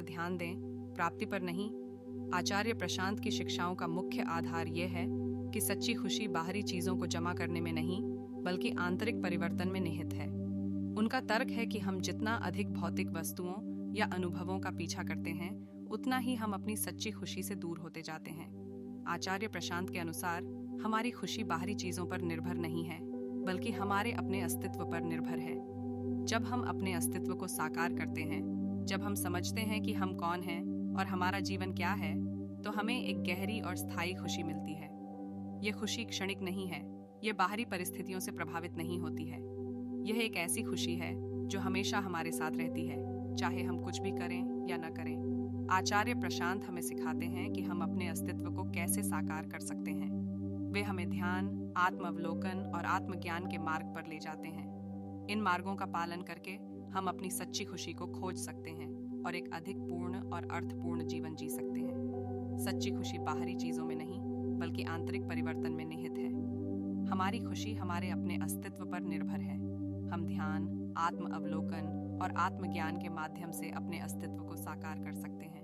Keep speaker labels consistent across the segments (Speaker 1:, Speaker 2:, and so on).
Speaker 1: पर ध्यान दें, प्राप्ति पर नहीं। आचार्य प्रशांत की शिक्षाओं का मुख्य आधार यह है कि सच्ची खुशी बाहरी चीजों को जमा करने में नहीं, बल्कि आंतरिक परिवर्तन में निहित है। उनका तर्क है कि हम जितना अधिक भौतिक वस्तुओं या अनुभवों का पीछा करते हैं, उतना ही हम अपनी सच्ची खुशी से दूर होते जाते हैं। आचार्य प्रशांत के अनुसार हमारी खुशी बाहरी चीजों पर निर्भर नहीं है, बल्कि हमारे अपने अस्तित्व पर निर्भर है। जब हम अपने अस्तित्व को साकार करते हैं, जब हम समझते हैं कि हम कौन हैं और हमारा जीवन क्या है, तो हमें एक गहरी और स्थायी खुशी मिलती है। यह खुशी क्षणिक नहीं है, यह बाहरी परिस्थितियों से प्रभावित नहीं होती है। यह एक ऐसी खुशी है जो हमेशा हमारे साथ रहती है, चाहे हम कुछ भी करें या न करें। आचार्य प्रशांत हमें सिखाते हैं कि हम अपने अस्तित्व को कैसे साकार कर सकते हैं। वे हमें ध्यान, आत्म-अवलोकन और आत्मज्ञान के मार्ग पर ले जाते हैं। इन मार्गों का पालन करके हम अपनी सच्ची खुशी को खोज सकते हैं और एक अधिक पूर्ण और अर्थपूर्ण जीवन जी सकते हैं। सच्ची खुशी बाहरी चीजों में नहीं, बल्कि आंतरिक परिवर्तन में निहित है। हमारी खुशी हमारे अपने अस्तित्व पर निर्भर है। हम ध्यान, आत्म-अवलोकन और आत्मज्ञान के माध्यम से अपने अस्तित्व को साकार कर सकते हैं।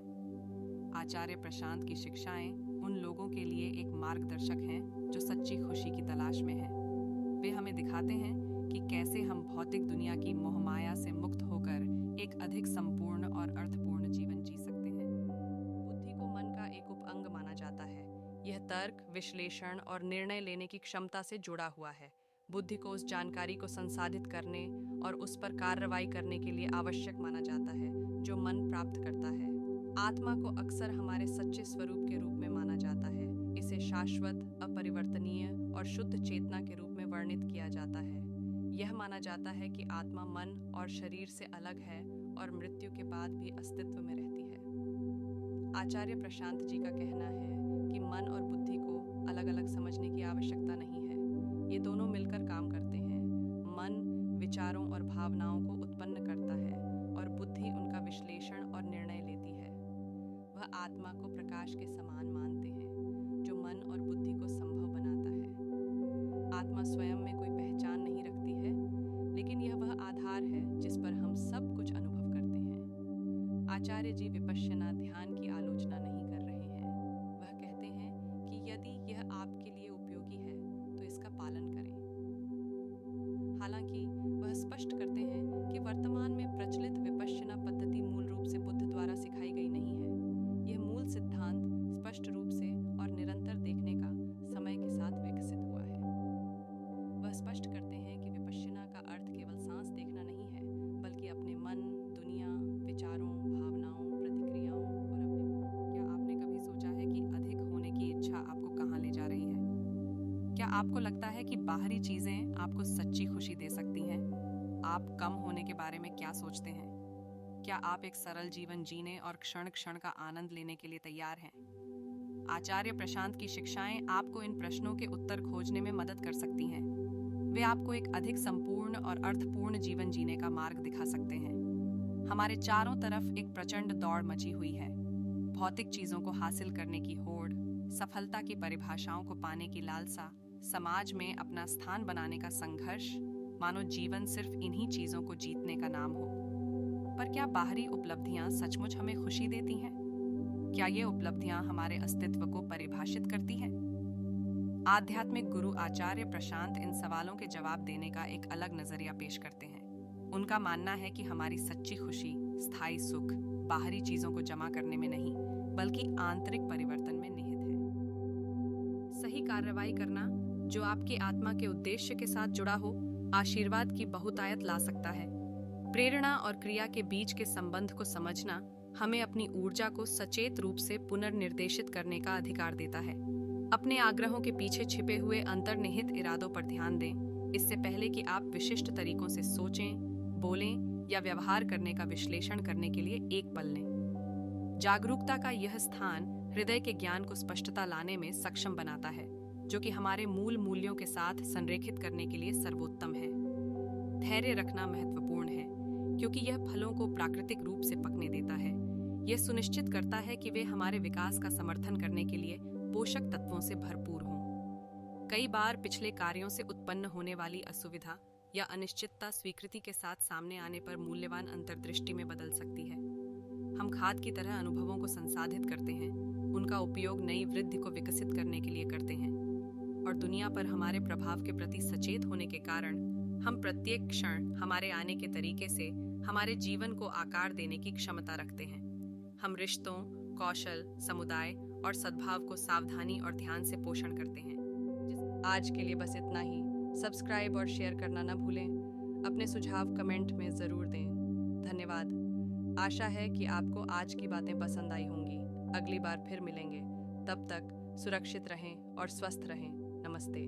Speaker 1: आचार्य प्रशांत की शिक्षाएं उन लोगों के लिए एक मार्गदर्शक हैं जो सच्ची खुशी की तलाश में हैं। वे हमें दिखाते हैं कि कैसे हम भौतिक दुनिया की मोहमाया से मुक्त होकर एक अधिक संपूर्ण और अर्थपूर्ण जीवन जी सकते हैं। बुद्धि को मन का एक उपअंग माना जाता है। यह तर्क, विश्लेषण और निर्णय लेने की क्षमता से जुड़ा हुआ है। बुद्धि को उस जानकारी को संसाधित करने और उस पर कार्रवाई करने के लिए आवश्यक माना जाता है जो मन प्राप्त करता है। आत्मा को अक्सर हमारे सच्चे स्वरूप के रूप में माना जाता है। इसे शाश्वत, अपरिवर्तनीय और शुद्ध चेतना के रूप में वर्णित किया जाता है। यह माना जाता है कि आत्मा मन और शरीर से अलग है और मृत्यु के बाद भी अस्तित्व में रहती है। आचार्य प्रशांत जी का कहना है कि मन और बुद्धि को अलग-अलग समझने की आवश्यकता नहीं है। ये दोनों मिलकर काम करते हैं। मन विचारों और भावनाओं को उत्पन्न करता है और बुद्धि उनका विश्लेषण और निर्णय लेती है। वह आत्मा को प्रकाश के समान मानते हैं, जो मन और बुद्धि को संभव बनाता है। आत्मा स्वयं में कोई पहचान नहीं रखती है, लेकिन यह वह आधार है जिस पर हम सब कुछ अनुभव करते हैं। आचार्य जी विपश्यना ध्यान की आलोचना नहीं कर रहे हैं। वह कहते हैं कि यदि यह आपके लिए उपयोगी है तो इसका पालन करें। हालांकि वह स्पष्ट करते हैं कि वर्तमान में प्रचलित विपश्यना पद्धति मूल रूप से बुद्ध द्वारा सिखाई गई नहीं है। यह मूल सिद्धांत स्पष्ट रूप से और निरंतर देखने का समय के साथ विकसित हुआ है। वह स्पष्ट करते हैं कि विपश्यना का अर्थ केवल सांस देखना नहीं है, बल्कि अपने मन, दुनिया, विचारों, भावनाओं, प्रतिक्रियाओं और अपने। क्या आपने कभी सोचा है कि अधिक होने की इच्छा आपको कहाँ ले जा रही है? क्या आपको लगता है कि बाहरी चीजें आपको सच्ची खुशी दे सकती हैं? आप कम होने के बारे में क्या सोचते हैं? क्या आप एक सरल जीवन जीने और क्षण क्षण का आनंद लेने के लिए तैयार हैं? आचार्य प्रशांत की शिक्षाएं आपको इन प्रश्नों के उत्तर खोजने में मदद कर सकती हैं। वे आपको एक अधिक संपूर्ण और अर्थपूर्ण जीवन जीने का मार्ग दिखा सकते हैं। हमारे चारों तरफ एक प्रचंड दौड़ मची हुई है। भौतिक चीजों को हासिल करने की होड़, सफलता की परिभाषाओं को पाने की लालसा, समाज में अपना स्थान बनाने का संघर्ष, मानो जीवन सिर्फ इन्हीं चीजों को जीतने का नाम हो। पर क्या बाहरी उपलब्धियां सचमुच हमें खुशी देती हैं? क्या ये उपलब्धियां हमारे अस्तित्व को परिभाषित करती हैं? आध्यात्मिक गुरु आचार्य प्रशांत इन सवालों के जवाब देने का एक अलग नजरिया पेश करते हैं। उनका मानना है कि हमारी सच्ची खुशी, स्थायी सुख बाहरी चीजों को जमा करने में नहीं, बल्कि आंतरिक परिवर्तन में निहित है। सही कार्रवाई करना, जो आपकी आत्मा के उद्देश्य के साथ जुड़ा हो, आशीर्वाद की बहुतायत ला सकता है। प्रेरणा और क्रिया के बीच के संबंध को समझना हमें अपनी ऊर्जा को सचेत रूप से पुनर्निर्देशित करने का अधिकार देता है। अपने आग्रहों के पीछे छिपे हुए अंतर्निहित इरादों पर ध्यान दें, इससे पहले कि आप विशिष्ट तरीकों से सोचें, बोलें या व्यवहार करने का विश्लेषण करने के लिए एक पल लें। जागरूकता का यह स्थान हृदय के ज्ञान को स्पष्टता लाने में सक्षम बनाता है, जो कि हमारे मूल मूल्यों के साथ संरेखित करने के लिए सर्वोत्तम है। धैर्य रखना महत्वपूर्ण है, क्योंकि यह फलों को प्राकृतिक रूप से पकने देता है। यह सुनिश्चित करता है कि वे हमारे विकास का समर्थन करने के लिए पोषक तत्वों से भरपूर हों। कई बार पिछले कार्यों से उत्पन्न होने वाली असुविधा या अनिश्चितता स्वीकृति के साथ सामने आने पर मूल्यवान अंतर्दृष्टि में बदल सकती है। हम खाद की तरह अनुभवों को संसाधित करते हैं, उनका उपयोग नई वृद्धि को विकसित करने के लिए करते हैं और दुनिया पर हमारे प्रभाव के प्रति सचेत होने के कारण हम प्रत्येक क्षण हमारे आने के तरीके से हमारे जीवन को आकार देने की क्षमता रखते हैं। हम रिश्तों, कौशल, समुदाय और सद्भाव को सावधानी और ध्यान से पोषण करते हैं। आज के लिए बस इतना ही। सब्सक्राइब और शेयर करना न भूलें। अपने सुझाव कमेंट में ज़रूर दें। धन्यवाद। आशा है कि आपको आज की बातें पसंद आई होंगी। अगली बार फिर मिलेंगे। तब तक सुरक्षित रहें और स्वस्थ रहें। नमस्ते।